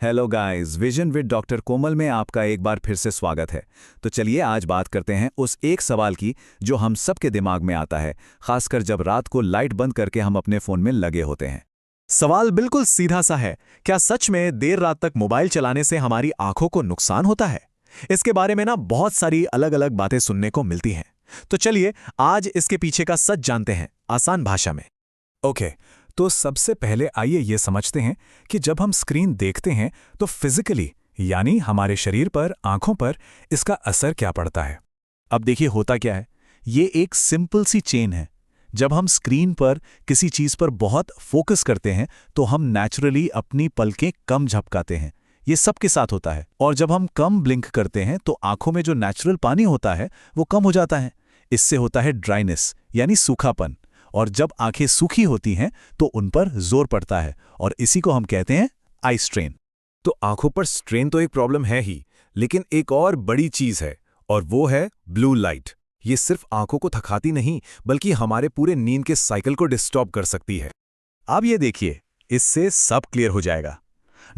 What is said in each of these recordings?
Hello guys, vision with doctor Komal में आपका एक बार फिर से स्वागत है। तो चलिए आज बात करते हैं उस एक सवाल की जो हम सबके दिमाग में आता है, खासकर जब रात को लाइट बंद करके हम अपने फ़ोन में लगे होते हैं। सवाल बिल्कुल सीधा सा है। क्या सच में देर रात तक मोबाइल चलाने से हमारी आंखों को नुकसान होता है? इसके बारे में ना बहुत सारी अलग अलग बातें सुनने को मिलती हैं। तो चलिए आज इसके पीछे का सच जानते हैं, आसान भाषा में। ओके, तो सबसे पहले आइए ये समझते हैं कि जब हम स्क्रीन देखते हैं तो फिजिकली यानी हमारे शरीर पर, आंखों पर इसका असर क्या पड़ता है। अब देखिए होता क्या है, ये एक सिंपल सी चेन है। जब हम स्क्रीन पर किसी चीज पर बहुत फोकस करते हैं तो हम नेचुरली अपनी पलकें कम झपकाते हैं। ये सबके साथ होता है। और जब हम कम ब्लिंक करते हैं तो आंखों में जो नेचुरल पानी होता है वो कम हो जाता है। इससे होता है ड्राइनेस यानी सूखापन। और जब आंखें सूखी होती हैं तो उन पर जोर पड़ता है और इसी को हम कहते हैं आई स्ट्रेन। तो आंखों पर स्ट्रेन तो एक प्रॉब्लम है ही, लेकिन एक और बड़ी चीज है और वो है ब्लू लाइट। ये सिर्फ आंखों को थकाती नहीं बल्कि हमारे पूरे नींद के साइकिल को डिस्टर्ब कर सकती है। अब ये देखिए, इससे सब क्लियर हो जाएगा।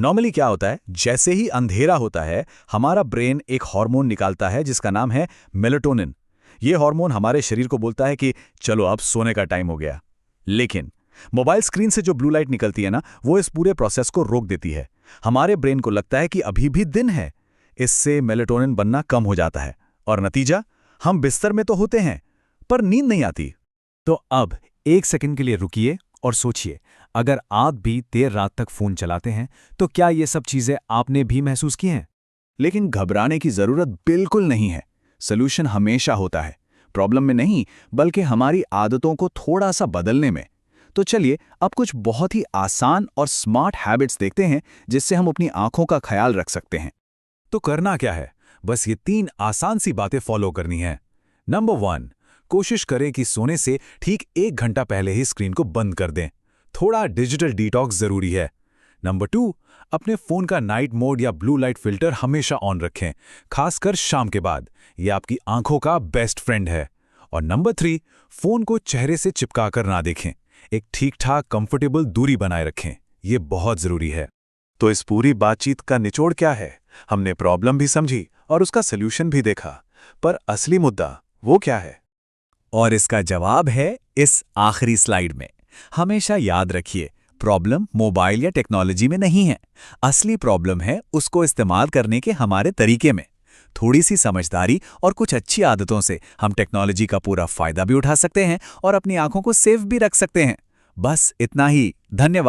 नॉर्मली क्या होता है, जैसे ही अंधेरा होता है हमारा ब्रेन एक हार्मोन निकालता है जिसका नाम है मेलाटोनिन। ये हार्मोन हमारे शरीर को बोलता है कि चलो अब सोने का टाइम हो गया। लेकिन मोबाइल स्क्रीन से जो ब्लू लाइट निकलती है ना, वो इस पूरे प्रोसेस को रोक देती है। हमारे ब्रेन को लगता है कि अभी भी दिन है। इससे मेलाटोनिन बनना कम हो जाता है और नतीजा, हम बिस्तर में तो होते हैं पर नींद नहीं आती। तो अब एक सेकंड के लिए रुकिए और सोचिए, अगर आप भी देर रात तक फोन चलाते हैं तो क्या ये सब चीजें आपने भी महसूस की हैं? लेकिन घबराने की ज़रूरत बिल्कुल नहीं है। सॉल्यूशन हमेशा होता है, प्रॉब्लम में नहीं बल्कि हमारी आदतों को थोड़ा सा बदलने में। तो चलिए अब कुछ बहुत ही आसान और स्मार्ट हैबिट्स देखते हैं जिससे हम अपनी आंखों का ख्याल रख सकते हैं। तो करना क्या है, बस ये 3 आसान सी बातें फॉलो करनी है। नंबर 1, कोशिश करें कि सोने से ठीक 1 घंटा पहले ही स्क्रीन को बंद कर दें। थोड़ा डिजिटल डिटॉक्स जरूरी है। नंबर 2, अपने फोन का नाइट मोड या ब्लू लाइट फिल्टर हमेशा ऑन रखें, खासकर शाम के बाद। ये आपकी आंखों का बेस्ट फ्रेंड है। और नंबर 3, फोन को चेहरे से चिपकाकर ना देखें। एक ठीक-ठाक कंफर्टेबल दूरी बनाए रखें, ये बहुत जरूरी है। तो इस पूरी बातचीत का निचोड़ क्या है? हमने प्रॉब्लम भी समझी और उसका सल्यूशन भी देखा, पर असली मुद्दा वो क्या है? और इसका जवाब है इस आखिरी स्लाइड में। हमेशा याद रखिए, प्रॉब्लम मोबाइल या टेक्नोलॉजी में नहीं है। असली प्रॉब्लम है उसको इस्तेमाल करने के हमारे तरीके में। थोड़ी सी समझदारी और कुछ अच्छी आदतों से हम टेक्नोलॉजी का पूरा फायदा भी उठा सकते हैं और अपनी आंखों को सेफ भी रख सकते हैं। बस इतना ही। धन्यवाद।